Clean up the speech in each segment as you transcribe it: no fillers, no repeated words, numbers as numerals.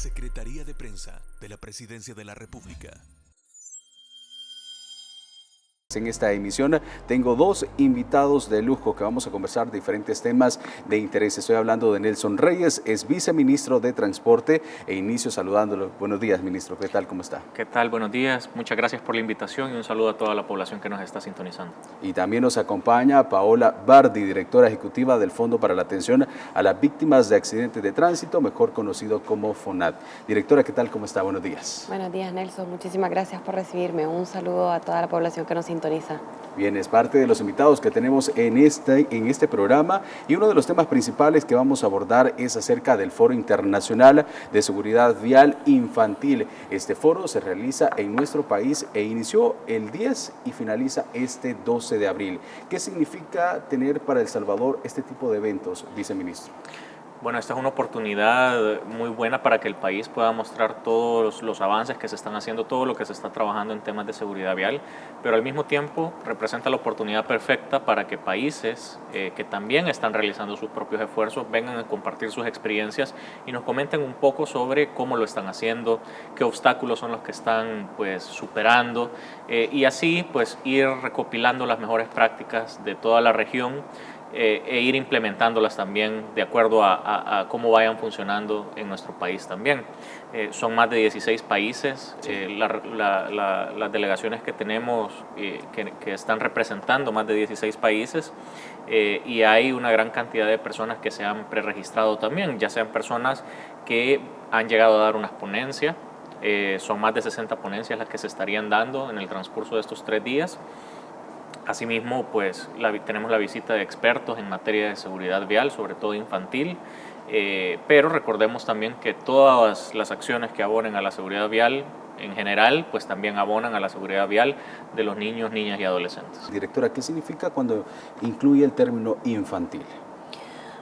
Secretaría de Prensa de la Presidencia de la República. En esta emisión tengo dos invitados de lujo que vamos a conversar diferentes temas de interés. Estoy hablando de Nelson Reyes, es viceministro de Transporte, e inicio saludándolo. Buenos días, ministro. ¿Qué tal? ¿Cómo está? ¿Qué tal? Buenos días. Muchas gracias por la invitación y un saludo a toda la población que nos está sintonizando. Y también nos acompaña Paola Bardi, directora ejecutiva del Fondo para la Atención a las Víctimas de Accidentes de Tránsito, mejor conocido como FONAT. Directora, ¿qué tal? ¿Cómo está? Buenos días. Buenos días, Nelson. Muchísimas gracias por recibirme. Un saludo a toda la población que nos sintoniza. Bien, es parte de los invitados que tenemos en este programa, y uno de los temas principales que vamos a abordar es acerca del Foro Internacional de Seguridad Vial Infantil. Este foro se realiza en nuestro país e inició el 10 y finaliza este 12 de abril. ¿Qué significa tener para El Salvador este tipo de eventos, viceministro? Bueno, esta es una oportunidad muy buena para que el país pueda mostrar todos los avances que se están haciendo, todo lo que se está trabajando en temas de seguridad vial, pero al mismo tiempo representa la oportunidad perfecta para que países que también están realizando sus propios esfuerzos vengan a compartir sus experiencias y nos comenten un poco sobre cómo lo están haciendo, qué obstáculos son los que están superando, y así ir recopilando las mejores prácticas de toda la región e ir implementándolas también de acuerdo a cómo vayan funcionando en nuestro país también. Son más de 16 países, las delegaciones que tenemos que están representando más de 16 países, y hay una gran cantidad de personas que se han preregistrado también, ya sean personas que han llegado a dar unas ponencias, son más de 60 ponencias las que se estarían dando en el transcurso de estos 3 días. Asimismo, tenemos la visita de expertos en materia de seguridad vial, sobre todo infantil, pero recordemos también que todas las acciones que abonen a la seguridad vial en general, pues también abonan a la seguridad vial de los niños, niñas y adolescentes. Directora, ¿qué significa cuando incluye el término infantil?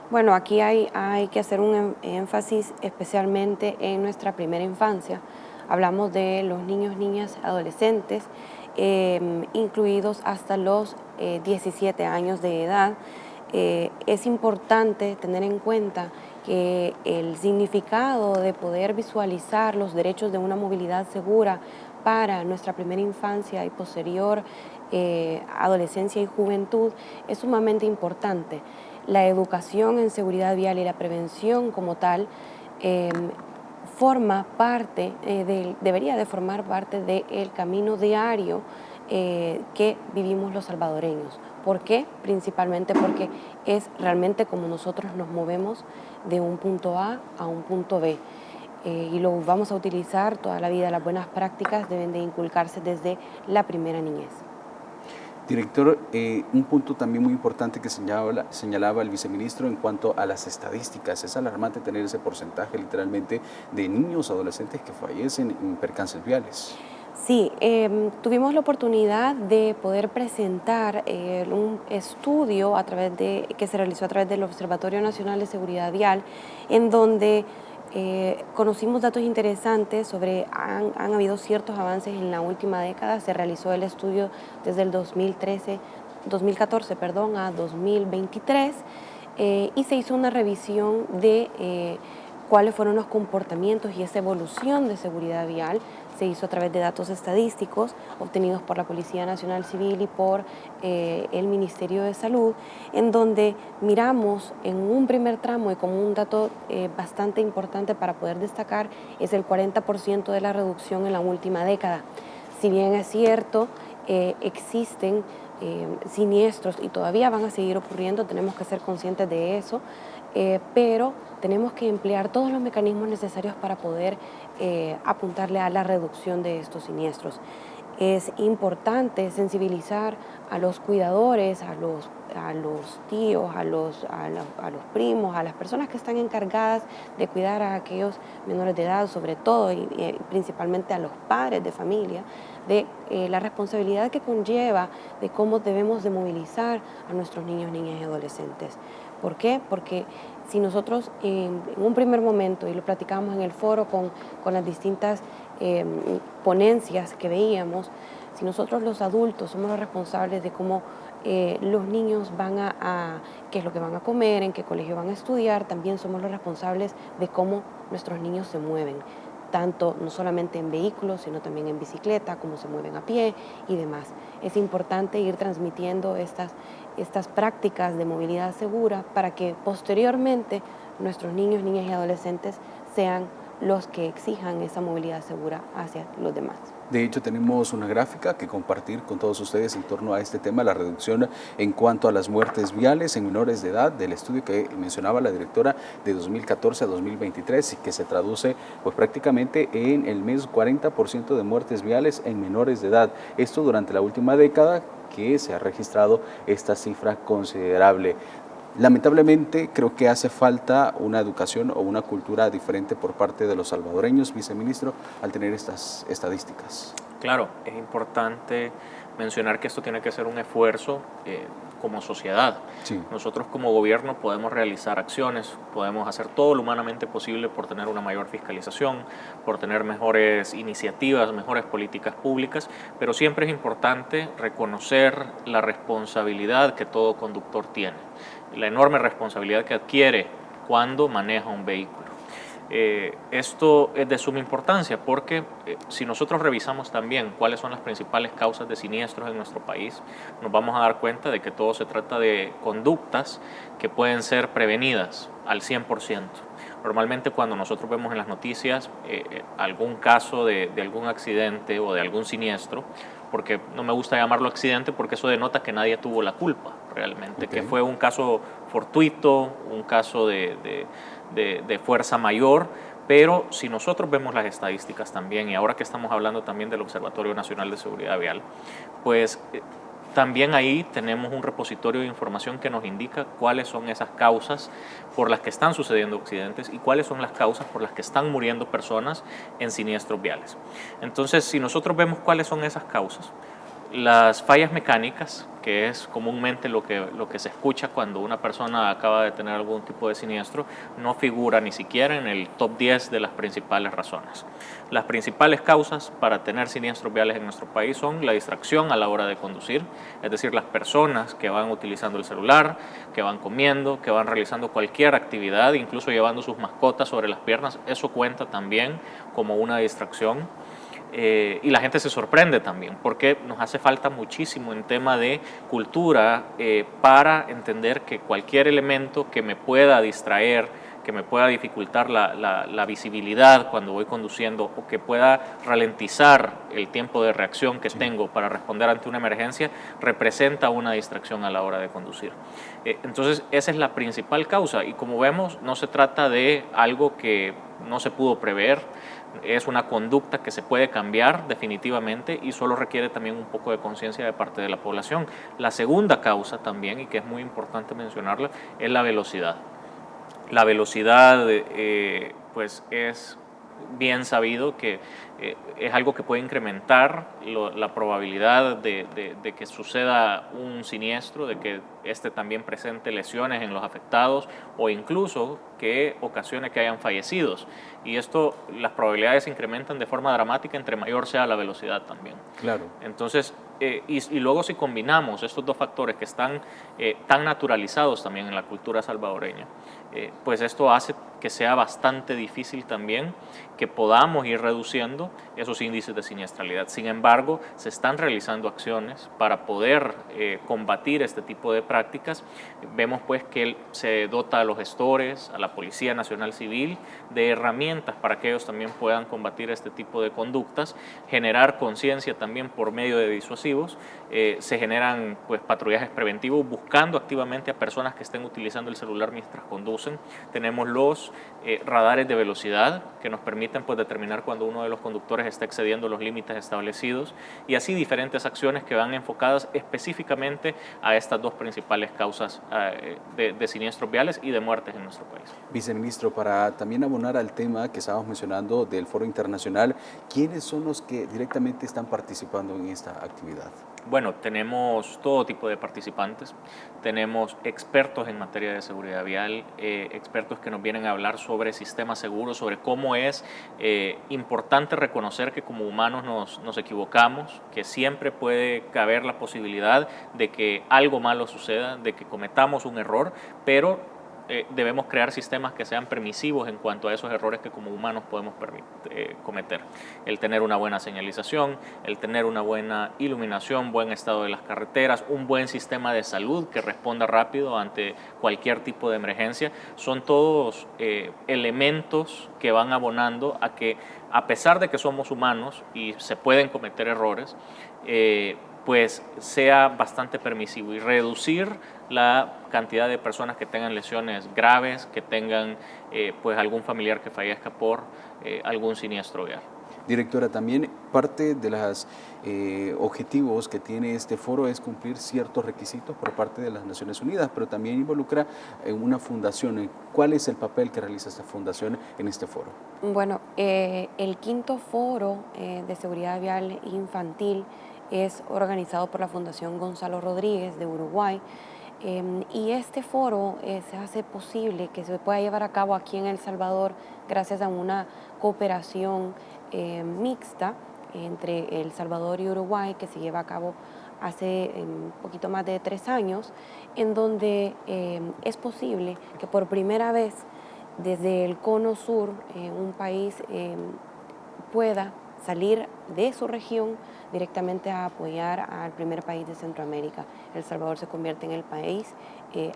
Bueno, aquí hay que hacer un énfasis especialmente en nuestra primera infancia. Hablamos de los niños, niñas, adolescentes, incluidos hasta los 17 años de edad. Es importante tener en cuenta que el significado de poder visualizar los derechos de una movilidad segura para nuestra primera infancia y posterior adolescencia y juventud es sumamente importante. La educación en seguridad vial y la prevención como tal debería de formar parte del camino diario que vivimos los salvadoreños. ¿Por qué? Principalmente porque es realmente como nosotros nos movemos de un punto A un punto B. Y lo vamos a utilizar toda la vida. Las buenas prácticas deben de inculcarse desde la primera niñez. Director, un punto también muy importante que señalaba el viceministro en cuanto a las estadísticas. Es alarmante tener ese porcentaje literalmente de niños, adolescentes que fallecen en percances viales. Sí, tuvimos la oportunidad de poder presentar un estudio que se realizó a través del Observatorio Nacional de Seguridad Vial, en donde conocimos datos interesantes sobre, han habido ciertos avances en la última década. Se realizó el estudio desde el 2014 a 2023, y se hizo una revisión de cuáles fueron los comportamientos y esa evolución de seguridad vial. Se hizo a través de datos estadísticos obtenidos por la Policía Nacional Civil y por el Ministerio de Salud, en donde miramos en un primer tramo, y como un dato bastante importante para poder destacar, es el 40% de la reducción en la última década. Si bien es cierto, existen siniestros y todavía van a seguir ocurriendo, tenemos que ser conscientes de eso, pero tenemos que emplear todos los mecanismos necesarios para poder apuntarle a la reducción de estos siniestros. Es importante sensibilizar a los cuidadores, a los tíos, a los primos, a las personas que están encargadas de cuidar a aquellos menores de edad, sobre todo y principalmente a los padres de familia, de la responsabilidad que conlleva de cómo debemos de movilizar a nuestros niños, niñas y adolescentes. ¿Por qué? Porque si nosotros en un primer momento, y lo platicábamos en el foro con las distintas ponencias que veíamos, si nosotros los adultos somos los responsables de cómo los niños qué es lo que van a comer, en qué colegio van a estudiar. También somos los responsables de cómo nuestros niños se mueven, tanto no solamente en vehículos, sino también en bicicleta, cómo se mueven a pie y demás. Es importante ir transmitiendo estas prácticas de movilidad segura para que posteriormente nuestros niños, niñas y adolescentes sean los que exijan esa movilidad segura hacia los demás. De hecho, tenemos una gráfica que compartir con todos ustedes en torno a este tema, la reducción en cuanto a las muertes viales en menores de edad, del estudio que mencionaba la directora de 2014 a 2023 y que se traduce pues prácticamente en el mes 40% de muertes viales en menores de edad. Esto durante la última década que se ha registrado esta cifra considerable. Lamentablemente creo que hace falta una educación o una cultura diferente por parte de los salvadoreños, viceministro, al tener estas estadísticas. Claro, es importante mencionar que esto tiene que ser un esfuerzo como sociedad. Sí. Nosotros como gobierno podemos realizar acciones, podemos hacer todo lo humanamente posible por tener una mayor fiscalización, por tener mejores iniciativas, mejores políticas públicas, pero siempre es importante reconocer la responsabilidad que todo conductor tiene, la enorme responsabilidad que adquiere cuando maneja un vehículo. Esto es de suma importancia porque si nosotros revisamos también cuáles son las principales causas de siniestros en nuestro país, nos vamos a dar cuenta de que todo se trata de conductas que pueden ser prevenidas al 100%. Normalmente cuando nosotros vemos en las noticias algún caso de algún accidente o de algún siniestro, porque no me gusta llamarlo accidente porque eso denota que nadie tuvo la culpa realmente, que fue un caso fortuito, un caso de fuerza mayor, pero si nosotros vemos las estadísticas también, y ahora que estamos hablando también del Observatorio Nacional de Seguridad Vial, pues también ahí tenemos un repositorio de información que nos indica cuáles son esas causas por las que están sucediendo accidentes y cuáles son las causas por las que están muriendo personas en siniestros viales. Entonces, si nosotros vemos cuáles son esas causas, las fallas mecánicas, que es comúnmente lo que se escucha cuando una persona acaba de tener algún tipo de siniestro, no figura ni siquiera en el top 10 de las principales razones. Las principales causas para tener siniestros viales en nuestro país son la distracción a la hora de conducir, es decir, las personas que van utilizando el celular, que van comiendo, que van realizando cualquier actividad, incluso llevando sus mascotas sobre las piernas, eso cuenta también como una distracción. Y la gente se sorprende también porque nos hace falta muchísimo en tema de cultura para entender que cualquier elemento que me pueda distraer, que me pueda dificultar la visibilidad cuando voy conduciendo o que pueda ralentizar el tiempo de reacción que tengo para responder ante una emergencia, representa una distracción a la hora de conducir. Entonces esa es la principal causa y como vemos no se trata de algo que no se pudo prever, es una conducta que se puede cambiar definitivamente y solo requiere también un poco de conciencia de parte de la población. La segunda causa también, y que es muy importante mencionarla, es la velocidad. La velocidad pues es bien sabido que es algo que puede incrementar la probabilidad de que suceda un siniestro, de que este también presente lesiones en los afectados o incluso que ocasione que hayan fallecidos. Y esto, las probabilidades se incrementan de forma dramática entre mayor sea la velocidad también. Claro. Entonces, y luego si combinamos estos dos factores que están tan naturalizados también en la cultura salvadoreña, pues esto hace que sea bastante difícil también que podamos ir reduciendo esos índices de siniestralidad. Sin embargo, se están realizando acciones para poder combatir este tipo de prácticas. Vemos pues que se dota a los gestores, a la Policía Nacional Civil, de herramientas para que ellos también puedan combatir este tipo de conductas, generar conciencia también por medio de disuasivos. Se generan pues patrullajes preventivos buscando activamente a personas que estén utilizando el celular mientras conducen. Tenemos los radares de velocidad que nos permiten pues determinar cuando uno de los conductores está excediendo los límites establecidos y así diferentes acciones que van enfocadas específicamente a estas dos principales causas de siniestros viales y de muertes en nuestro país. Viceministro, para también abonar al tema que estábamos mencionando del Foro Internacional, ¿quiénes son los que directamente están participando en esta actividad? Bueno, tenemos todo tipo de participantes, tenemos expertos en materia de seguridad vial, expertos que nos vienen a hablar hablar sobre sistemas seguros, sobre cómo es importante reconocer que como humanos nos equivocamos, que siempre puede caber la posibilidad de que algo malo suceda, de que cometamos un error, pero debemos crear sistemas que sean permisivos en cuanto a esos errores que como humanos podemos cometer. El tener una buena señalización, el tener una buena iluminación, buen estado de las carreteras, un buen sistema de salud que responda rápido ante cualquier tipo de emergencia, son todos elementos que van abonando a que, a pesar de que somos humanos y se pueden cometer errores, pues sea bastante permisivo y reducir la cantidad de personas que tengan lesiones graves, que tengan pues algún familiar que fallezca por algún siniestro vial. Directora, también parte de los objetivos que tiene este foro es cumplir ciertos requisitos por parte de las Naciones Unidas, pero también involucra una fundación. ¿Cuál es el papel que realiza esta fundación en este foro? Bueno, el quinto foro de seguridad vial infantil es organizado por la Fundación Gonzalo Rodríguez de Uruguay, y este foro se hace posible que se pueda llevar a cabo aquí en El Salvador gracias a una cooperación mixta entre El Salvador y Uruguay que se lleva a cabo hace un poquito más de 3 años, en donde es posible que por primera vez desde el Cono Sur un país pueda salir de su región directamente a apoyar al primer país de Centroamérica. El Salvador se convierte en el país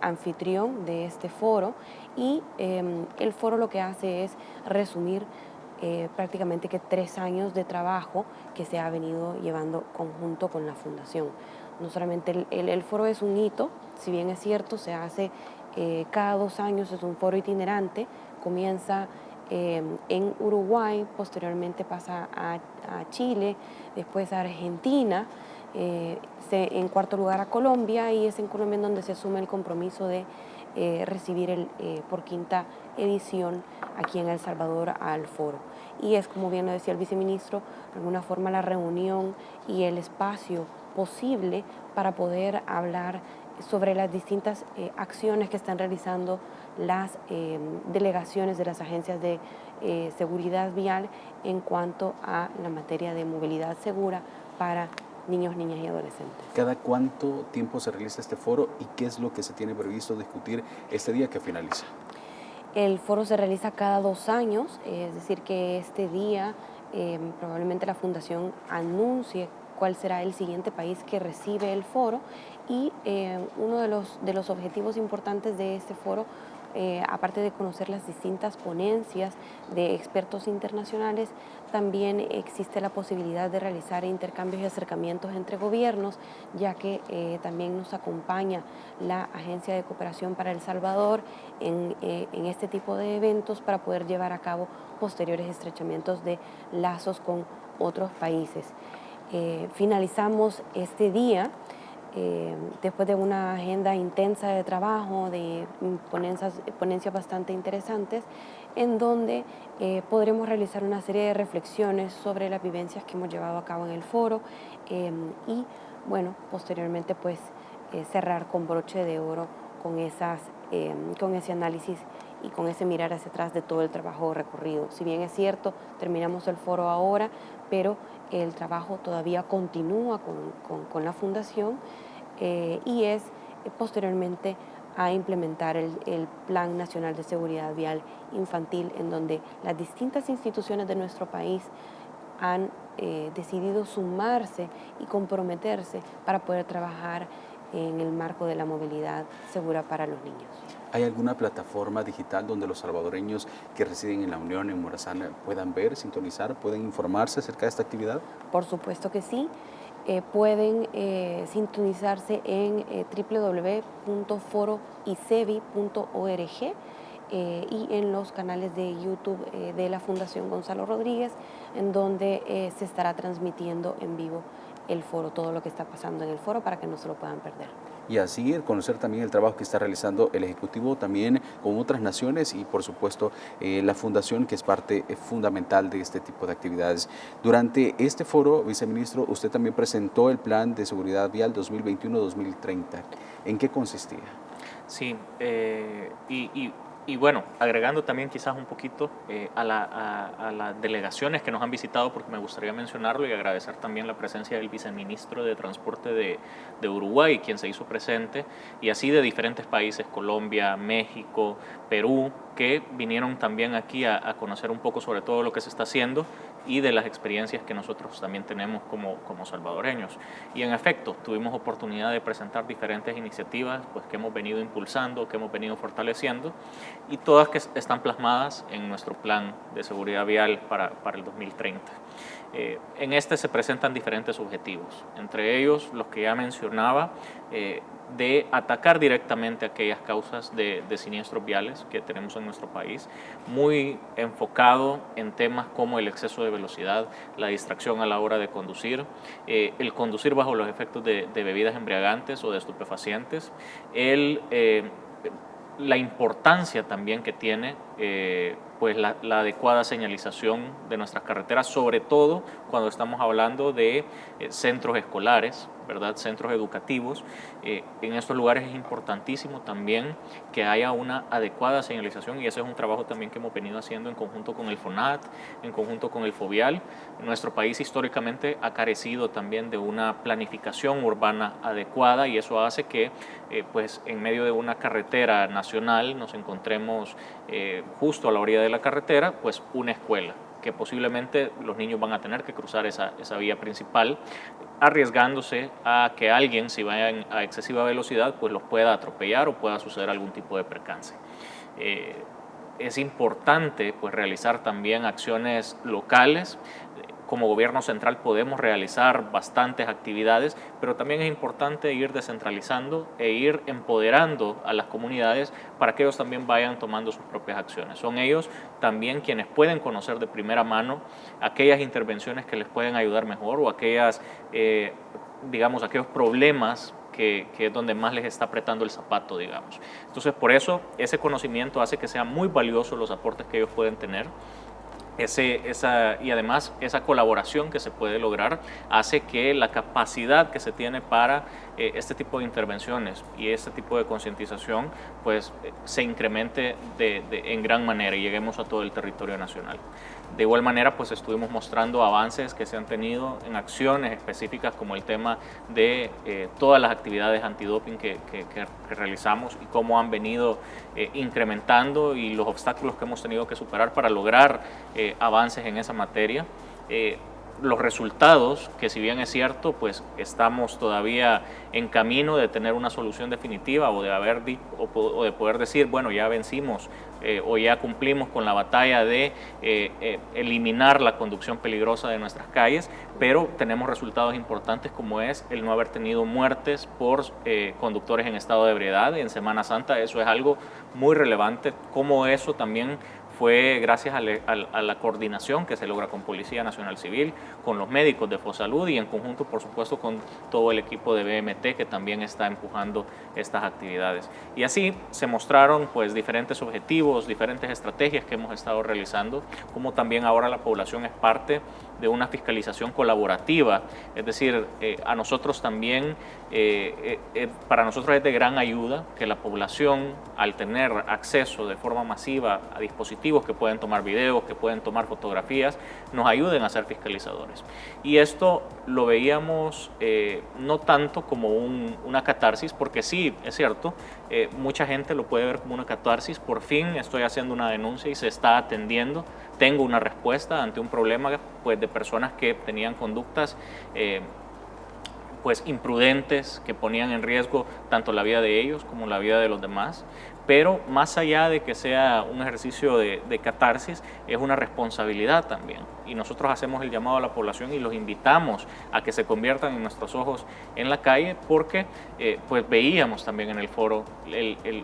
anfitrión de este foro, y el foro lo que hace es resumir prácticamente que 3 años de trabajo que se ha venido llevando conjunto con la Fundación. No solamente el foro es un hito, si bien es cierto, se hace cada 2 años, es un foro itinerante, comienza en Uruguay, posteriormente pasa a Chile, después a Argentina, en cuarto lugar a Colombia, y es en Colombia en donde se asume el compromiso de recibir por 5ª edición aquí en El Salvador al foro. Y es, como bien lo decía el viceministro, de alguna forma la reunión y el espacio posible para poder hablar sobre las distintas acciones que están realizando las delegaciones de las agencias de seguridad vial en cuanto a la materia de movilidad segura para niños, niñas y adolescentes. ¿Cada cuánto tiempo se realiza este foro y qué es lo que se tiene previsto discutir este día que finaliza? El foro se realiza cada 2 años, es decir, que este día probablemente la Fundación anuncie cuál será el siguiente país que recibe el foro, y uno de los objetivos importantes de este foro, aparte de conocer las distintas ponencias de expertos internacionales, también existe la posibilidad de realizar intercambios y acercamientos entre gobiernos, ya que también nos acompaña la Agencia de Cooperación para El Salvador en este tipo de eventos para poder llevar a cabo posteriores estrechamientos de lazos con otros países. Finalizamos este día después de una agenda intensa de trabajo, de ponencias bastante interesantes, en donde podremos realizar una serie de reflexiones sobre las vivencias que hemos llevado a cabo en el foro, y bueno, posteriormente pues cerrar con broche de oro con ese análisis y con ese mirar hacia atrás de todo el trabajo recorrido. Si bien es cierto, terminamos el foro ahora, pero el trabajo todavía continúa con la Fundación, y es posteriormente a implementar el Plan Nacional de Seguridad Vial Infantil, en donde las distintas instituciones de nuestro país han decidido sumarse y comprometerse para poder trabajar en el marco de la movilidad segura para los niños. ¿Hay alguna plataforma digital donde los salvadoreños que residen en la Unión, en Morazán, puedan ver, sintonizar, pueden informarse acerca de esta actividad? Por supuesto que sí. Pueden sintonizarse en www.foroicevi.org y en los canales de YouTube de la Fundación Gonzalo Rodríguez, en donde se estará transmitiendo en vivo el foro, todo lo que está pasando en el foro, para que no se lo puedan perder. Y así conocer también el trabajo que está realizando el Ejecutivo también con otras naciones y por supuesto la Fundación, que es parte fundamental de este tipo de actividades. Durante este foro, viceministro, usted también presentó el Plan de Seguridad Vial 2021-2030. ¿En qué consistía? Sí, y Y bueno, agregando también quizás un poquito a las delegaciones que nos han visitado, porque me gustaría mencionarlo y agradecer también la presencia del viceministro de Transporte de Uruguay, quien se hizo presente, y así de diferentes países, Colombia, México, Perú, que vinieron también aquí a conocer un poco sobre todo lo que se está haciendo y de las experiencias que nosotros también tenemos como salvadoreños. Y en efecto, tuvimos oportunidad de presentar diferentes iniciativas pues, que hemos venido impulsando, que hemos venido fortaleciendo, y todas que están plasmadas en nuestro plan de seguridad vial para el 2030. En este se presentan diferentes objetivos, entre ellos los que ya mencionaba, de atacar directamente aquellas causas de siniestros viales que tenemos en nuestro país, muy enfocado en temas como el exceso de velocidad, la distracción a la hora de conducir, el conducir bajo los efectos de bebidas embriagantes o de estupefacientes, la importancia también que tiene pues la adecuada señalización de nuestras carreteras, sobre todo cuando estamos hablando de centros escolares, ¿verdad? Centros educativos. En estos lugares es importantísimo también que haya una adecuada señalización, y ese es un trabajo también que hemos venido haciendo en conjunto con el FONAT, en conjunto con el FOVIAL. Nuestro país históricamente ha carecido también de una planificación urbana adecuada, y eso hace que pues en medio de una carretera nacional nos encontremos justo a la orilla de la carretera pues una escuela, que posiblemente los niños van a tener que cruzar esa vía principal, arriesgándose a que alguien, si vayan a excesiva velocidad, pues los pueda atropellar o pueda suceder algún tipo de percance. Es importante pues realizar también acciones locales. Como gobierno central podemos realizar bastantes actividades, pero también es importante ir descentralizando e ir empoderando a las comunidades para que ellos también vayan tomando sus propias acciones. Son ellos también quienes pueden conocer de primera mano aquellas intervenciones que les pueden ayudar mejor, o aquellas, aquellos problemas que es donde más les está apretando el zapato, digamos. Entonces, por eso, ese conocimiento hace que sean muy valiosos los aportes que ellos pueden tener. Y además esa colaboración que se puede lograr hace que la capacidad que se tiene para este tipo de intervenciones y este tipo de concientización pues se incremente en gran manera y lleguemos a todo el territorio nacional. De igual manera pues estuvimos mostrando avances que se han tenido en acciones específicas, como el tema de todas las actividades antidoping que realizamos y cómo han venido incrementando, y los obstáculos que hemos tenido que superar para lograr avances en esa materia. Los resultados, que si bien es cierto, pues estamos todavía en camino de tener una solución definitiva o de poder decir, bueno, ya vencimos o ya cumplimos con la batalla de eliminar la conducción peligrosa de nuestras calles, pero tenemos resultados importantes, como es el no haber tenido muertes por conductores en estado de ebriedad en Semana Santa. Eso es algo muy relevante, como eso también fue gracias a la coordinación que se logra con Policía Nacional Civil, con los médicos de Fosalud y en conjunto, por supuesto, con todo el equipo de BMT que también está empujando estas actividades. Y así se mostraron pues diferentes objetivos, diferentes estrategias que hemos estado realizando, como también ahora la población es parte de una fiscalización colaborativa, es decir, a nosotros también, para nosotros es de gran ayuda que la población, al tener acceso de forma masiva a dispositivos que pueden tomar videos, que pueden tomar fotografías, nos ayuden a ser fiscalizadores. Y esto lo veíamos no tanto como una catarsis, porque sí, es cierto, mucha gente lo puede ver como una catarsis. Por fin estoy haciendo una denuncia y se está atendiendo, tengo una respuesta ante un problema pues, de personas que tenían conductas pues imprudentes, que ponían en riesgo tanto la vida de ellos como la vida de los demás. Pero más allá de que sea un ejercicio de catarsis, es una responsabilidad también. Y nosotros hacemos el llamado a la población y los invitamos a que se conviertan en nuestros ojos en la calle, porque pues veíamos también en el foro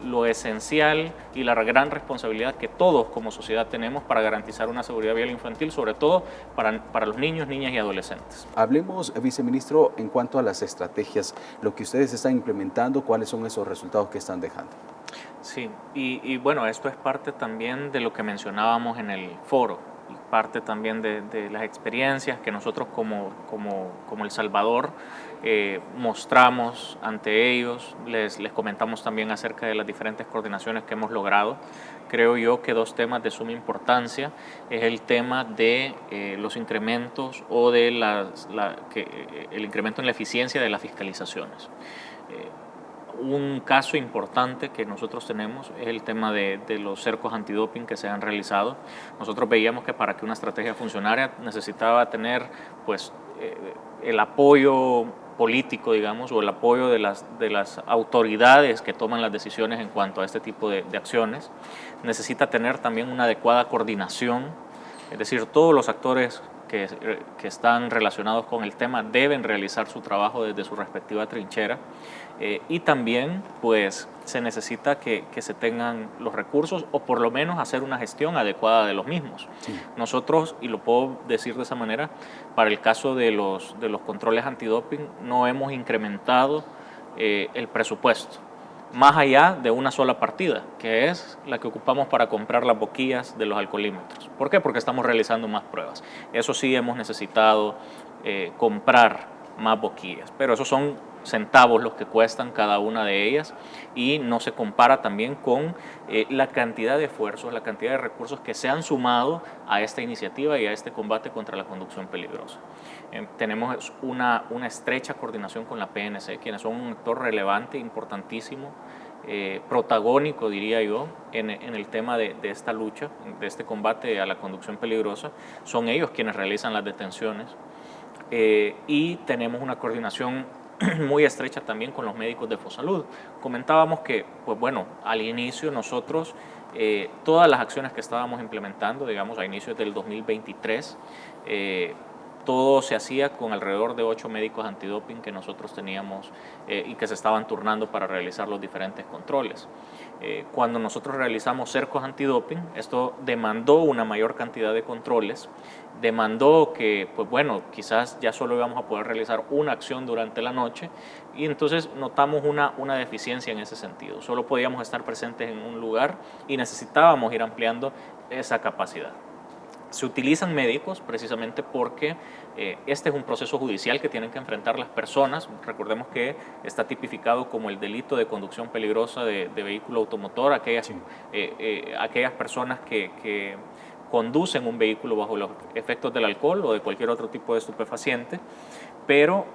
lo esencial y la gran responsabilidad que todos como sociedad tenemos para garantizar una seguridad vial infantil, sobre todo para los niños, niñas y adolescentes. Hablemos, viceministro, en cuanto a las estrategias, lo que ustedes están implementando, ¿cuáles son esos resultados que están dejando? Sí, y bueno, esto es parte también de lo que mencionábamos en el foro. parte también de las experiencias que nosotros como El Salvador mostramos ante ellos, les comentamos también acerca de las diferentes coordinaciones que hemos logrado. Creo yo que dos temas de suma importancia es el tema de los incrementos o de el incremento en la eficiencia de las fiscalizaciones. Un caso importante que nosotros tenemos es el tema de los cercos antidoping que se han realizado. Nosotros veíamos que para que una estrategia funcionara necesitaba tener pues, el apoyo político, digamos, o el apoyo de las autoridades que toman las decisiones en cuanto a este tipo de acciones. Necesita tener también una adecuada coordinación, es decir, todos los actores que están relacionados con el tema deben realizar su trabajo desde su respectiva trinchera. Y también pues se necesita que se tengan los recursos o por lo menos hacer una gestión adecuada de los mismos. Sí. Nosotros, y lo puedo decir de esa manera, para el caso de los controles antidoping no hemos incrementado el presupuesto más allá de una sola partida, que es la que ocupamos para comprar las boquillas de los alcoholímetros. ¿Por qué? Porque estamos realizando más pruebas. Eso sí hemos necesitado comprar más boquillas, pero esos son centavos los que cuestan cada una de ellas y no se compara también con la cantidad de esfuerzos, la cantidad de recursos que se han sumado a esta iniciativa y a este combate contra la conducción peligrosa. Tenemos una estrecha coordinación con la PNC, quienes son un actor relevante, importantísimo, protagónico, diría yo, en el tema de esta lucha, de este combate a la conducción peligrosa. Son ellos quienes realizan las detenciones y tenemos una coordinación muy estrecha también con los médicos de Fosalud. Comentábamos que, pues bueno, al inicio nosotros, todas las acciones que estábamos implementando, digamos, a inicios del 2023, todo se hacía con alrededor de 8 médicos antidoping que nosotros teníamos y que se estaban turnando para realizar los diferentes controles. Cuando nosotros realizamos cercos antidoping, esto demandó una mayor cantidad de controles, demandó que, pues bueno, quizás ya solo íbamos a poder realizar una acción durante la noche y entonces notamos una deficiencia en ese sentido. Solo podíamos estar presentes en un lugar y necesitábamos ir ampliando esa capacidad. Se utilizan médicos precisamente porque este es un proceso judicial que tienen que enfrentar las personas. Recordemos que está tipificado como el delito de conducción peligrosa de vehículo automotor, aquellas personas que conducen un vehículo bajo los efectos del alcohol o de cualquier otro tipo de estupefaciente, pero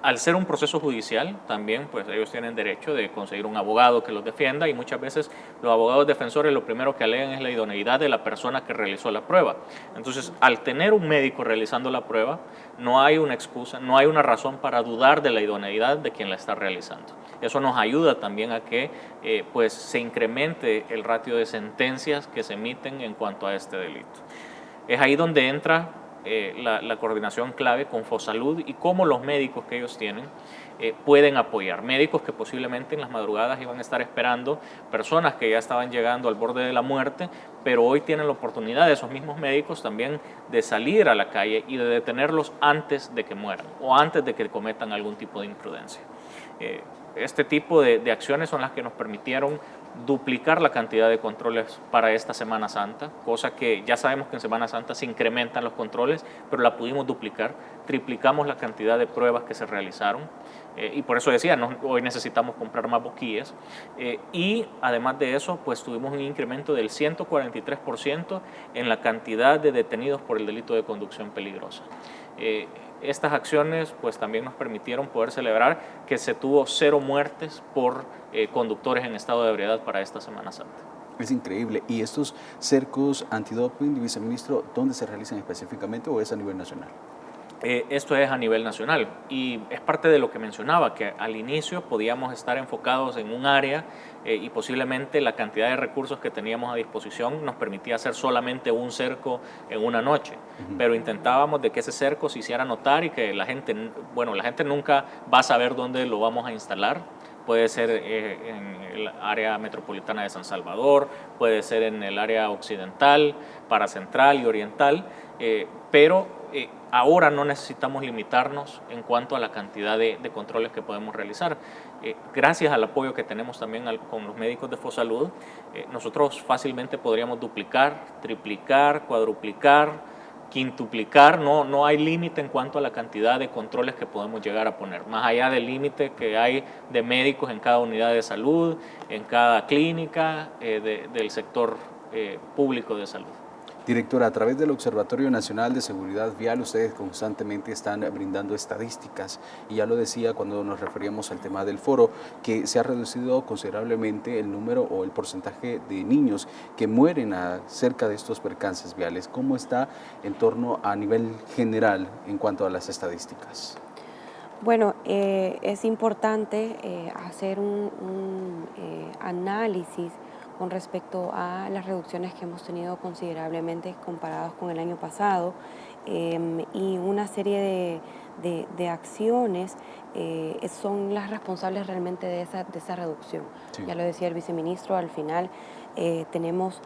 al ser un proceso judicial, también pues ellos tienen derecho de conseguir un abogado que los defienda y muchas veces los abogados defensores lo primero que alegan es la idoneidad de la persona que realizó la prueba. Entonces, al tener un médico realizando la prueba, no hay una excusa, no hay una razón para dudar de la idoneidad de quien la está realizando. Eso nos ayuda también a que pues se incremente el ratio de sentencias que se emiten en cuanto a este delito. Es ahí donde entra la coordinación clave con Fosalud y cómo los médicos que ellos tienen pueden apoyar. Médicos que posiblemente en las madrugadas iban a estar esperando personas que ya estaban llegando al borde de la muerte, pero hoy tienen la oportunidad de esos mismos médicos también de salir a la calle y de detenerlos antes de que mueran o antes de que cometan algún tipo de imprudencia. Este tipo de acciones son las que nos permitieron duplicar la cantidad de controles para esta Semana Santa, cosa que ya sabemos que en Semana Santa se incrementan los controles, pero la pudimos duplicar, triplicamos la cantidad de pruebas que se realizaron y por eso decía, hoy necesitamos comprar más boquillas y además de eso, pues tuvimos un incremento del 143% en la cantidad de detenidos por el delito de conducción peligrosa. Estas acciones pues también nos permitieron poder celebrar que se tuvo 0 muertes por conductores en estado de ebriedad para esta Semana Santa. Es increíble. ¿Y estos cercos antidoping, viceministro, dónde se realizan específicamente o es a nivel nacional? Esto es a nivel nacional y es parte de lo que mencionaba, que al inicio podíamos estar enfocados en un área y posiblemente la cantidad de recursos que teníamos a disposición nos permitía hacer solamente un cerco en una noche, pero intentábamos de que ese cerco se hiciera notar y que la gente nunca va a saber dónde lo vamos a instalar. Puede ser en el área metropolitana de San Salvador, puede ser en el área occidental, paracentral y oriental, pero ahora no necesitamos limitarnos en cuanto a la cantidad de controles que podemos realizar. Gracias al apoyo que tenemos también con los médicos de Fosalud, nosotros fácilmente podríamos duplicar, triplicar, cuadruplicar, quintuplicar. No hay límite en cuanto a la cantidad de controles que podemos llegar a poner, más allá del límite que hay de médicos en cada unidad de salud, en cada clínica del sector público de salud. Directora, a través del Observatorio Nacional de Seguridad Vial, ustedes constantemente están brindando estadísticas y ya lo decía cuando nos referíamos al tema del foro, que se ha reducido considerablemente el número o el porcentaje de niños que mueren acerca de estos percances viales. ¿Cómo está en torno a nivel general en cuanto a las estadísticas? Bueno, es importante hacer un análisis con respecto a las reducciones que hemos tenido considerablemente comparadas con el año pasado, y una serie de acciones son las responsables realmente de esa reducción. Sí. Ya lo decía el viceministro, al final tenemos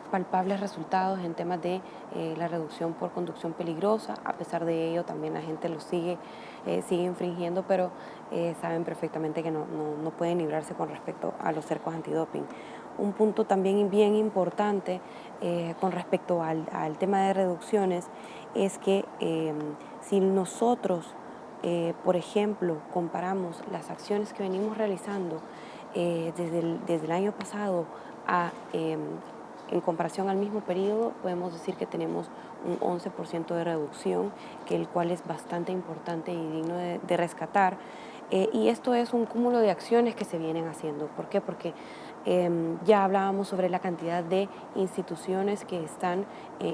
palpables resultados en temas de la reducción por conducción peligrosa. A pesar de ello, también la gente lo sigue infringiendo, pero saben perfectamente que no pueden librarse con respecto a los cercos antidoping. Un punto también bien importante con respecto al tema de reducciones es que si nosotros, por ejemplo, comparamos las acciones que venimos realizando desde el año pasado en comparación al mismo periodo, podemos decir que tenemos un 11% de reducción, el cual es bastante importante y digno de rescatar. Y esto es un cúmulo de acciones que se vienen haciendo. ¿Por qué? Porque ya hablábamos sobre la cantidad de instituciones que están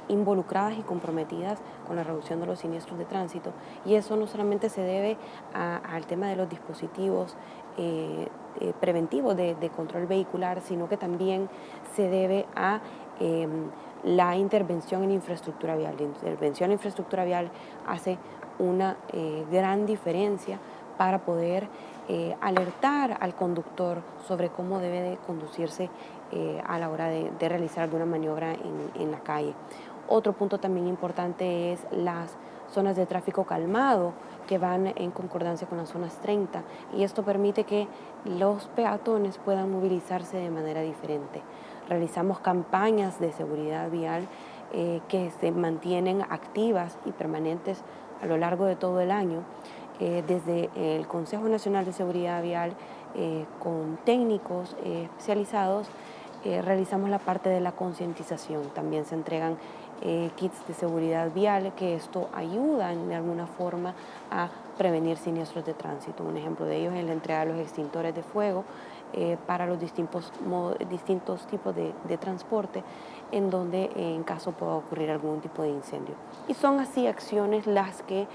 involucradas y comprometidas con la reducción de los siniestros de tránsito, y eso no solamente se debe al tema de los dispositivos preventivos de control vehicular, sino que también se debe a la intervención en infraestructura vial. La intervención en infraestructura vial hace una gran diferencia para poder alertar al conductor sobre cómo debe de conducirse a la hora de realizar alguna maniobra en la calle. Otro punto también importante es las zonas de tráfico calmado, que van en concordancia con las zonas 30, y esto permite que los peatones puedan movilizarse de manera diferente. Realizamos campañas de seguridad vial que se mantienen activas y permanentes a lo largo de todo el año. Desde el Consejo Nacional de Seguridad Vial, con técnicos especializados, realizamos la parte de la concientización. También se entregan kits de seguridad vial, que esto ayuda de alguna forma a prevenir siniestros de tránsito. Un ejemplo de ello es la entrega de los extintores de fuego para los distintos tipos de transporte, en donde en caso pueda ocurrir algún tipo de incendio. Y son así acciones las que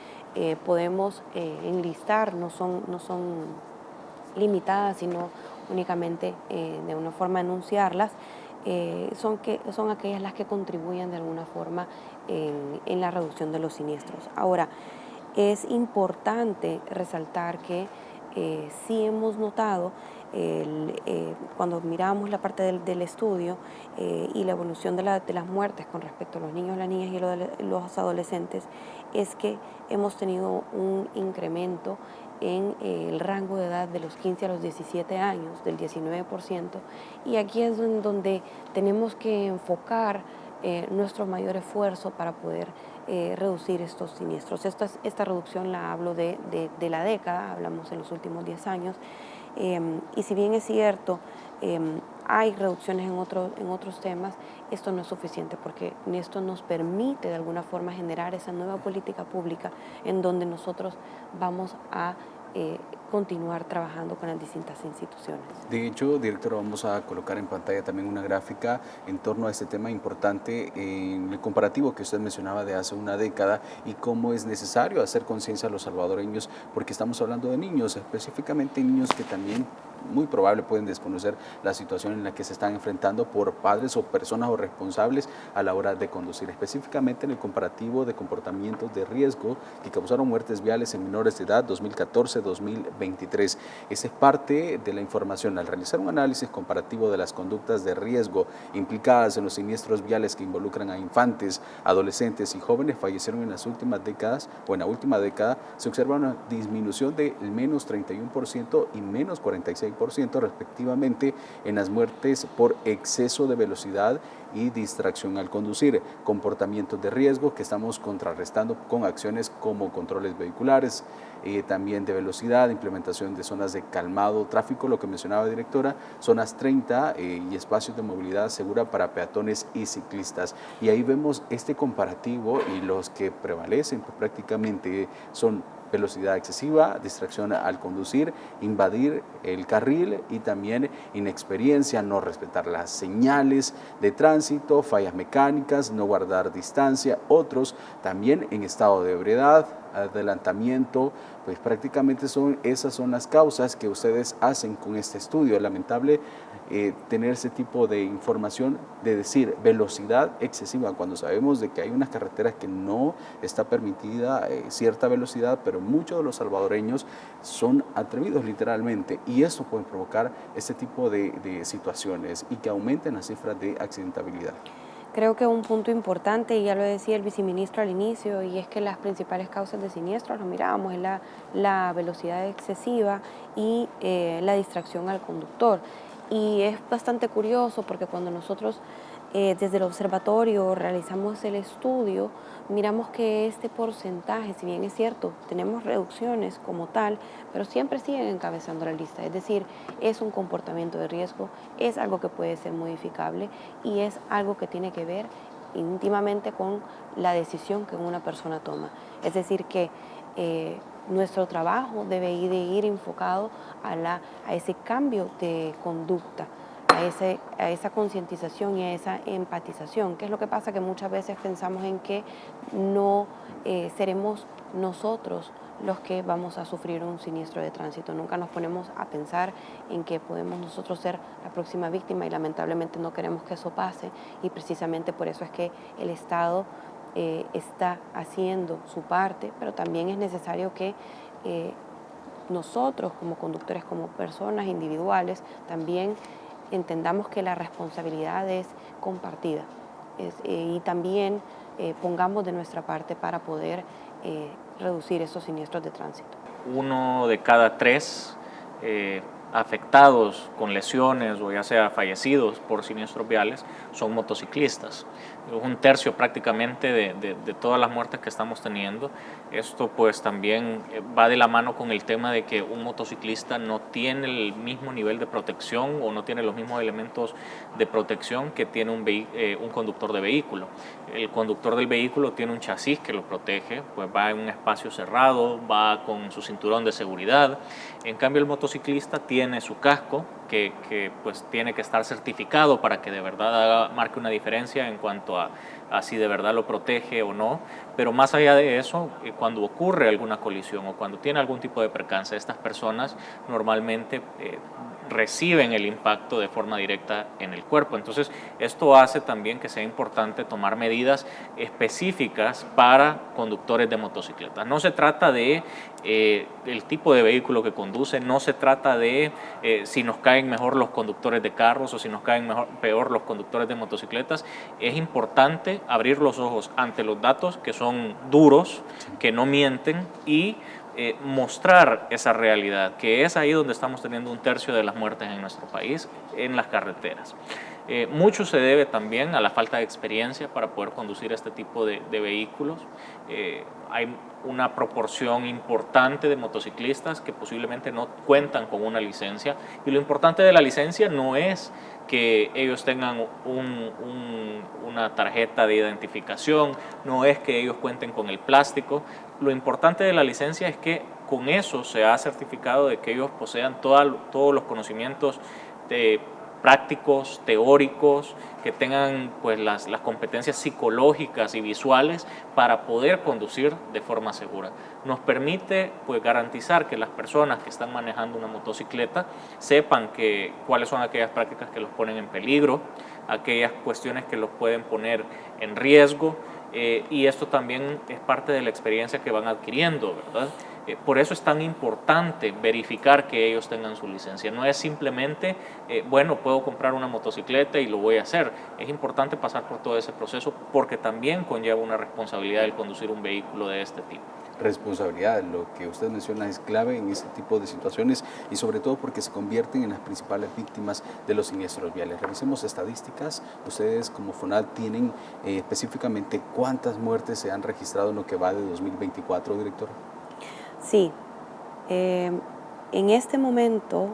podemos enlistar, no son limitadas, sino únicamente de una forma enunciarlas. Son aquellas las que contribuyen de alguna forma en la reducción de los siniestros. Ahora, es importante resaltar que sí hemos notado, cuando miramos la parte del estudio y la evolución de las muertes con respecto a los niños, las niñas y los adolescentes, es que hemos tenido un incremento en el rango de edad de los 15 a los 17 años, del 19%, y aquí es donde tenemos que enfocar nuestro mayor esfuerzo para poder reducir estos siniestros. Esta reducción la hablo de la década, hablamos en los últimos 10 años, y si bien es cierto, hay reducciones en otros temas, esto no es suficiente, porque esto nos permite de alguna forma generar esa nueva política pública en donde nosotros vamos a continuar trabajando con las distintas instituciones. De hecho, directora, vamos a colocar en pantalla también una gráfica en torno a este tema importante, en el comparativo que usted mencionaba de hace una década y cómo es necesario hacer conciencia a los salvadoreños, porque estamos hablando de niños, específicamente niños que también muy probable pueden desconocer la situación en la que se están enfrentando por padres o personas o responsables a la hora de conducir, específicamente en el comparativo de comportamientos de riesgo que causaron muertes viales en menores de edad 2014-2023. Esa es parte de la información. Al realizar un análisis comparativo de las conductas de riesgo implicadas en los siniestros viales que involucran a infantes, adolescentes y jóvenes fallecieron en las últimas décadas o en la última década, se observa una disminución de menos 31% y menos 46% respectivamente en las muertes por exceso de velocidad y distracción al conducir, comportamientos de riesgo que estamos contrarrestando con acciones como controles vehiculares, también de velocidad, implementación de zonas de calmado tráfico, lo que mencionaba directora, zonas 30 y espacios de movilidad segura para peatones y ciclistas. Y ahí vemos este comparativo y los que prevalecen pues, prácticamente son velocidad excesiva, distracción al conducir, invadir el carril y también inexperiencia, no respetar las señales de tránsito, fallas mecánicas, no guardar distancia, otros también en estado de ebriedad, adelantamiento, pues prácticamente esas son las causas que ustedes hacen con este estudio. Lamentable tener ese tipo de información de decir velocidad excesiva cuando sabemos de que hay unas carreteras que no está permitida cierta velocidad, pero muchos de los salvadoreños son atrevidos literalmente y eso puede provocar este tipo de situaciones y que aumenten las cifras de accidentabilidad. Creo que un punto importante, y ya lo decía el viceministro al inicio, y es que las principales causas de siniestros, lo mirábamos, es la velocidad excesiva y la distracción al conductor. Y es bastante curioso porque cuando nosotros desde el observatorio realizamos el estudio, miramos que este porcentaje, si bien es cierto, tenemos reducciones como tal, pero siempre siguen encabezando la lista. Es decir, es un comportamiento de riesgo, es algo que puede ser modificable y es algo que tiene que ver íntimamente con la decisión que una persona toma. Es decir, que nuestro trabajo debe ir enfocado a ese cambio de conducta, a esa concientización y a esa empatización. ¿Qué es lo que pasa? Que muchas veces pensamos en que no seremos nosotros los que vamos a sufrir un siniestro de tránsito. Nunca nos ponemos a pensar en que podemos nosotros ser la próxima víctima y lamentablemente no queremos que eso pase y precisamente por eso es que el Estado está haciendo su parte, pero también es necesario que nosotros como conductores, como personas individuales, también entendamos que la responsabilidad es compartida y también pongamos de nuestra parte para poder reducir esos siniestros de tránsito. 1 de cada 3 afectados con lesiones o ya sea fallecidos por siniestros viales son motociclistas. Es 1/3 prácticamente de todas las muertes que estamos teniendo. Esto pues también va de la mano con el tema de que un motociclista no tiene el mismo nivel de protección o no tiene los mismos elementos de protección que tiene un conductor de vehículo. El conductor del vehículo tiene un chasis que lo protege, pues va en un espacio cerrado, va con su cinturón de seguridad. En cambio el motociclista tiene su casco que pues tiene que estar certificado para que de verdad marque una diferencia en cuanto a si de verdad lo protege o no, pero más allá de eso, cuando ocurre alguna colisión o cuando tiene algún tipo de percance, estas personas normalmente reciben el impacto de forma directa en el cuerpo. Entonces, esto hace también que sea importante tomar medidas específicas para conductores de motocicletas. No se trata de el tipo de vehículo que conduce, no se trata de si nos caen mejor los conductores de carros o si nos caen peor los conductores de motocicletas. Es importante abrir los ojos ante los datos que son duros, que no mienten y mostrar esa realidad, que es ahí donde estamos teniendo 1/3 de las muertes en nuestro país, en las carreteras. Mucho se debe también a la falta de experiencia para poder conducir este tipo de vehículos. Hay una proporción importante de motociclistas que posiblemente no cuentan con una licencia y lo importante de la licencia no es que ellos tengan una tarjeta de identificación, no es que ellos cuenten con el plástico. Lo importante de la licencia es que con eso se ha certificado de que ellos posean todos los conocimientos prácticos, teóricos, que tengan pues las competencias psicológicas y visuales para poder conducir de forma segura. Nos permite pues garantizar que las personas que están manejando una motocicleta sepan cuáles son aquellas prácticas que los ponen en peligro, aquellas cuestiones que los pueden poner en riesgo, y esto también es parte de la experiencia que van adquiriendo, ¿verdad? Por eso es tan importante verificar que ellos tengan su licencia. No es simplemente, bueno, puedo comprar una motocicleta y lo voy a hacer. Es importante pasar por todo ese proceso porque también conlleva una responsabilidad el conducir un vehículo de este tipo. Responsabilidad, lo que usted menciona es clave en este tipo de situaciones y sobre todo porque se convierten en las principales víctimas de los siniestros viales. Revisemos estadísticas. Ustedes como FONAD tienen específicamente cuántas muertes se han registrado en lo que va de 2024, director. Sí, en este momento,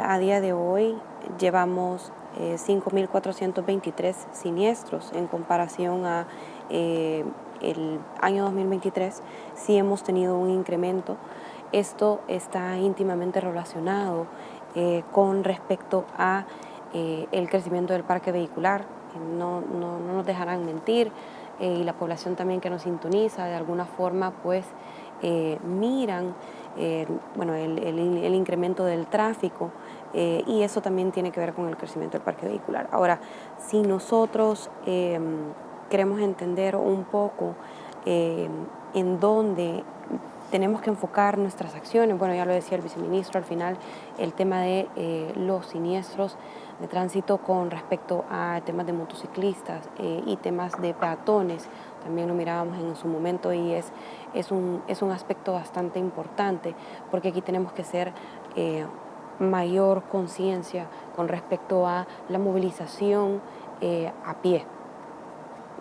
a día de hoy, llevamos 5.423 siniestros en comparación a el año 2023. Sí hemos tenido un incremento. Esto está íntimamente relacionado con respecto a el crecimiento del parque vehicular. No nos dejarán mentir, y la población también que nos sintoniza, de alguna forma, pues, miran bueno, el incremento del tráfico, y eso también tiene que ver con el crecimiento del parque vehicular. Ahora, si nosotros queremos entender un poco en dónde tenemos que enfocar nuestras acciones, bueno, ya lo decía el viceministro, al final el tema de los siniestros de tránsito con respecto a temas de motociclistas y temas de peatones, también lo mirábamos en su momento, y es un aspecto bastante importante porque aquí tenemos que hacer mayor conciencia con respecto a la movilización a pie.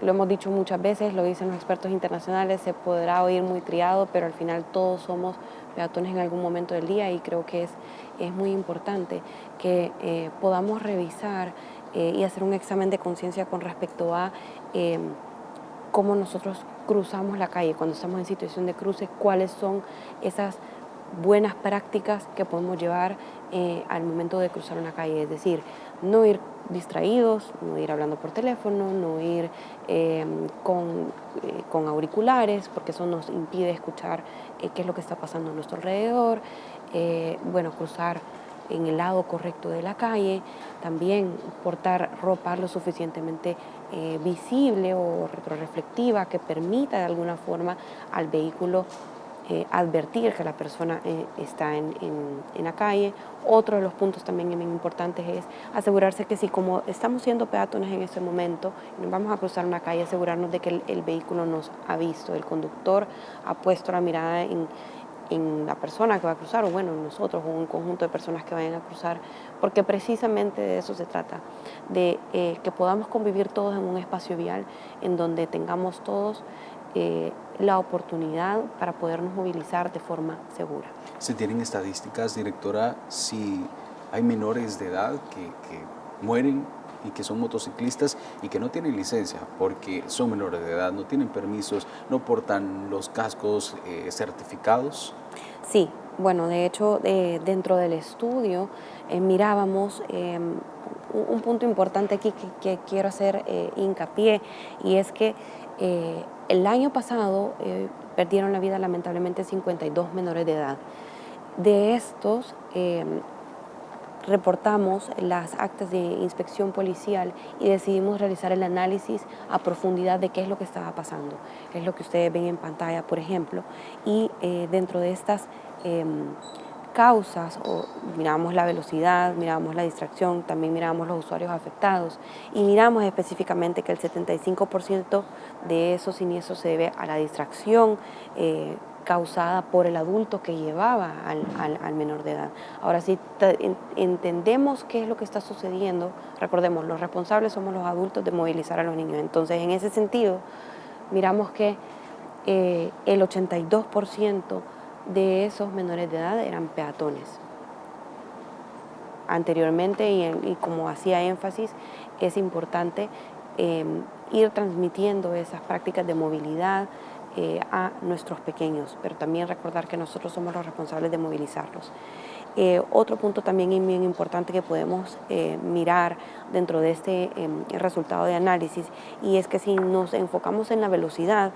Lo hemos dicho muchas veces, lo dicen los expertos internacionales, se podrá oír muy triado, pero al final todos somos peatones en algún momento del día, y creo que es muy importante que podamos revisar y hacer un examen de conciencia con respecto a cómo nosotros cruzamos la calle cuando estamos en situación de cruce, cuáles son esas buenas prácticas que podemos llevar al momento de cruzar una calle, es decir, no ir distraídos, no ir hablando por teléfono, no ir con auriculares, porque eso nos impide escuchar qué es lo que está pasando a nuestro alrededor, bueno, cruzar en el lado correcto de la calle, también portar ropa lo suficientemente visible o retroreflectiva que permita de alguna forma al vehículo advertir que la persona está en la calle. Otro de los puntos también bien importantes es asegurarse que si como estamos siendo peatones en este momento y nos vamos a cruzar una calle, asegurarnos de que el vehículo nos ha visto, el conductor ha puesto la mirada en la persona que va a cruzar, o bueno, nosotros, o un conjunto de personas que vayan a cruzar, porque precisamente de eso se trata, de que podamos convivir todos en un espacio vial en donde tengamos todos la oportunidad para podernos movilizar de forma segura. ¿Se tienen estadísticas, directora, si hay menores de edad que mueren y que son motociclistas y que no tienen licencia porque son menores de edad, no tienen permisos, no portan los cascos certificados? Sí, bueno, de hecho, dentro del estudio mirábamos un punto importante aquí que quiero hacer hincapié, y es que el año pasado perdieron la vida lamentablemente 52 menores de edad. De estos, reportamos las actas de inspección policial y decidimos realizar el análisis a profundidad de qué es lo que estaba pasando. Es lo que ustedes ven en pantalla, por ejemplo, y dentro de estas causas, miramos la velocidad, miramos la distracción, también miramos los usuarios afectados, y miramos específicamente que el 75% de esos siniestros se debe a la distracción causada por el adulto que llevaba al menor de edad. Ahora, si entendemos qué es lo que está sucediendo, recordemos, los responsables somos los adultos de movilizar a los niños. Entonces, en ese sentido, miramos que el 82% de esos menores de edad eran peatones. Anteriormente, y como hacía énfasis, es importante ir transmitiendo esas prácticas de movilidad a nuestros pequeños, pero también recordar que nosotros somos los responsables de movilizarlos. Otro punto también bien importante que podemos mirar dentro de este resultado de análisis, y es que si nos enfocamos en la velocidad,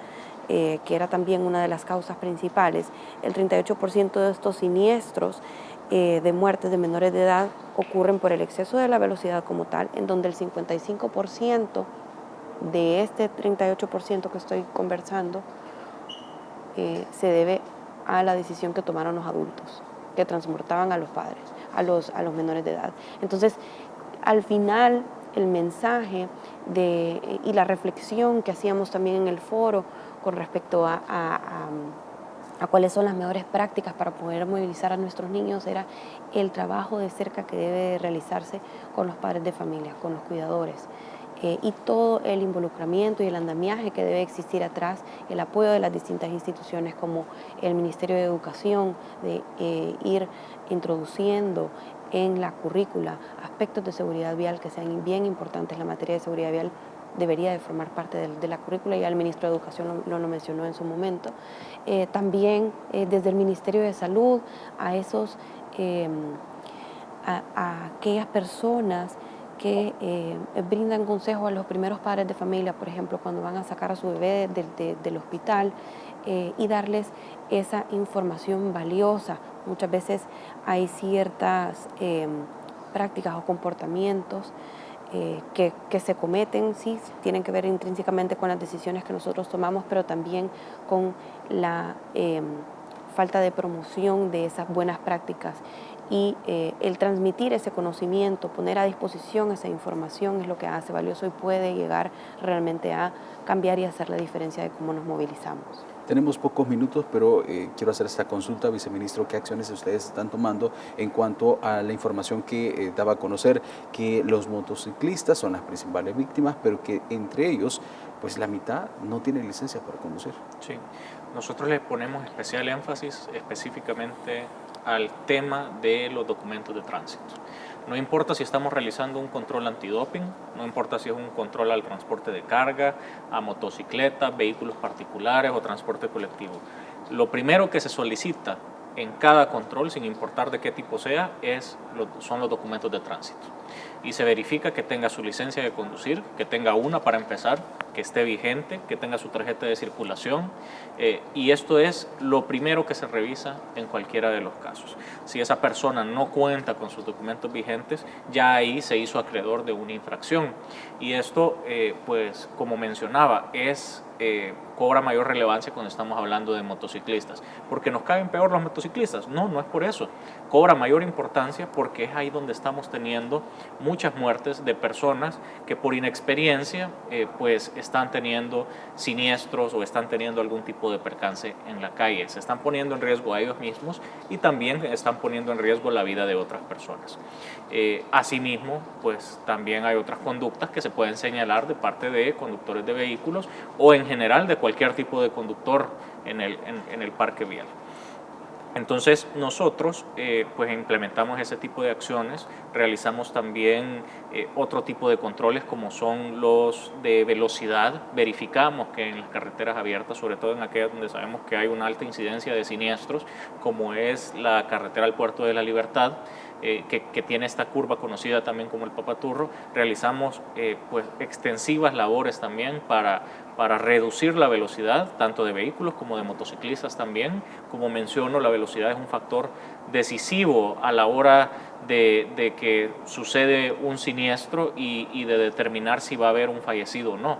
que era también una de las causas principales, el 38% de estos siniestros de muertes de menores de edad ocurren por el exceso de la velocidad como tal, en donde el 55% de este 38% que estoy conversando se debe a la decisión que tomaron los adultos, que transportaban a los padres, a los menores de edad. Entonces, al final, el mensaje y la reflexión que hacíamos también en el foro con respecto a cuáles son las mejores prácticas para poder movilizar a nuestros niños era el trabajo de cerca que debe realizarse con los padres de familia, con los cuidadores. Y todo el involucramiento y el andamiaje que debe existir atrás, el apoyo de las distintas instituciones como el Ministerio de Educación, de ir introduciendo en la currícula aspectos de seguridad vial que sean bien importantes. La materia de seguridad vial debería de formar parte de la currícula, ya el ministro de Educación lo mencionó en su momento. También desde el Ministerio de Salud a aquellas personas que brindan consejos a los primeros padres de familia, por ejemplo, cuando van a sacar a su bebé del hospital, y darles esa información valiosa. Muchas veces hay ciertas prácticas o comportamientos que se cometen, sí, tienen que ver intrínsecamente con las decisiones que nosotros tomamos, pero también con la falta de promoción de esas buenas prácticas. Y el transmitir ese conocimiento, poner a disposición esa información es lo que hace valioso y puede llegar realmente a cambiar y hacer la diferencia de cómo nos movilizamos. Tenemos pocos minutos, pero quiero hacer esta consulta, viceministro. ¿Qué acciones ustedes están tomando en cuanto a la información que daba a conocer que los motociclistas son las principales víctimas, pero que entre ellos, pues la mitad no tiene licencia para conducir? Sí, nosotros le ponemos especial énfasis específicamente al tema de los documentos de tránsito. No importa si estamos realizando un control antidoping, no importa si es un control al transporte de carga, a motocicletas, vehículos particulares o transporte colectivo. Lo primero que se solicita en cada control, sin importar de qué tipo sea, son los documentos de tránsito. Y se verifica que tenga su licencia de conducir, que tenga una para empezar, que esté vigente, que tenga su tarjeta de circulación, y esto es lo primero que se revisa en cualquiera de los casos. Si esa persona no cuenta con sus documentos vigentes, ya ahí se hizo acreedor de una infracción. Y esto, pues como mencionaba, cobra mayor relevancia cuando estamos hablando de motociclistas. ¿Porque nos caen peor los motociclistas? No, no es por eso. Cobra mayor importancia porque es ahí donde estamos teniendo muchas muertes de personas que por inexperiencia pues están teniendo siniestros o están teniendo algún tipo de percance en la calle. Se están poniendo en riesgo a ellos mismos y también están poniendo en riesgo la vida de otras personas. Asimismo, pues también hay otras conductas que se pueden señalar de parte de conductores de vehículos o en general de cualquier tipo de conductor en el parque vial. Entonces nosotros pues implementamos ese tipo de acciones, realizamos también otro tipo de controles como son los de velocidad, verificamos que en las carreteras abiertas, sobre todo en aquellas donde sabemos que hay una alta incidencia de siniestros, como es la carretera al Puerto de la Libertad, que tiene esta curva conocida también como el Papaturro, realizamos pues extensivas labores también para reducir la velocidad, tanto de vehículos como de motociclistas también. Como menciono, la velocidad es un factor decisivo a la hora de que sucede un siniestro y de determinar si va a haber un fallecido o no.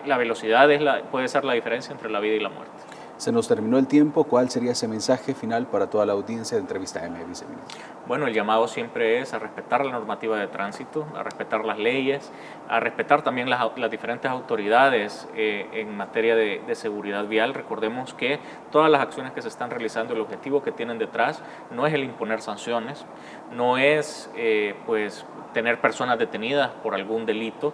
La velocidad puede ser la diferencia entre la vida y la muerte. Se nos terminó el tiempo. ¿Cuál sería ese mensaje final para toda la audiencia de Entrevista M, viceministro? Bueno, el llamado siempre es a respetar la normativa de tránsito, a respetar las leyes, a respetar también las diferentes autoridades en materia de seguridad vial. Recordemos que todas las acciones que se están realizando, el objetivo que tienen detrás no es el imponer sanciones, no es pues tener personas detenidas por algún delito.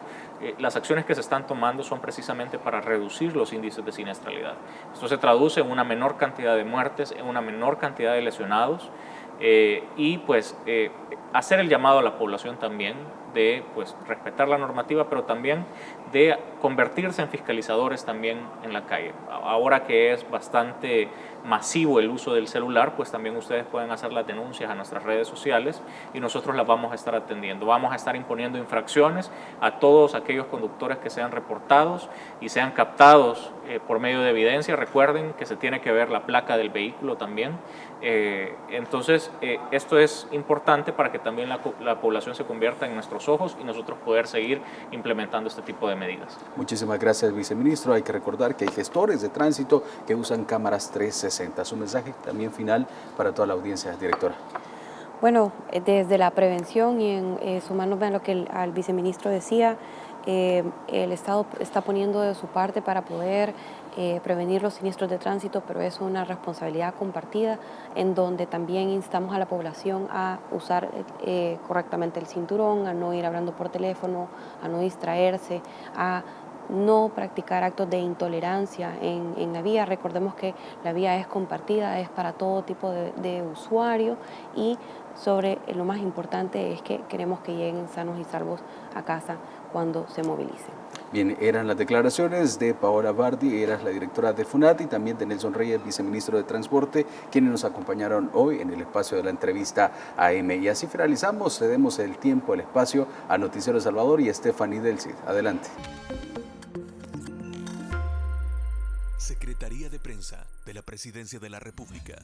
Las acciones que se están tomando son precisamente para reducir los índices de siniestralidad. Esto se traduce en una menor cantidad de muertes, en una menor cantidad de lesionados y pues hacer el llamado a la población también de pues respetar la normativa, pero también de convertirse en fiscalizadores también en la calle. Ahora que es bastante masivo el uso del celular, pues también ustedes pueden hacer las denuncias a nuestras redes sociales y nosotros las vamos a estar atendiendo. Vamos a estar imponiendo infracciones a todos aquellos conductores que sean reportados y sean captados por medio de evidencia. Recuerden que se tiene que ver la placa del vehículo también. Entonces, esto es importante para que también la población se convierta en nuestros ojos y nosotros poder seguir implementando este tipo de medidas. Muchísimas gracias, viceministro. Hay que recordar que hay gestores de tránsito que usan cámaras 360. Su mensaje también final para toda la audiencia, directora. Bueno, desde la prevención y sumándome a lo que al viceministro decía, el Estado está poniendo de su parte para poder prevenir los siniestros de tránsito, pero es una responsabilidad compartida en donde también instamos a la población a usar correctamente el cinturón, a no ir hablando por teléfono, a no distraerse, a no practicar actos de intolerancia en la vía. Recordemos que la vía es compartida, es para todo tipo de usuario y lo más importante es que queremos que lleguen sanos y salvos a casa cuando se movilicen. Bien, eran las declaraciones de Paola Bardi, era la directora de FUNAT, y también de Nelson Reyes, viceministro de Transporte, quienes nos acompañaron hoy en el espacio de la entrevista AM. Y así finalizamos, cedemos el tiempo, el espacio a Noticiero Salvador y a Stephanie del Cid. Adelante. Secretaría de Prensa de la Presidencia de la República.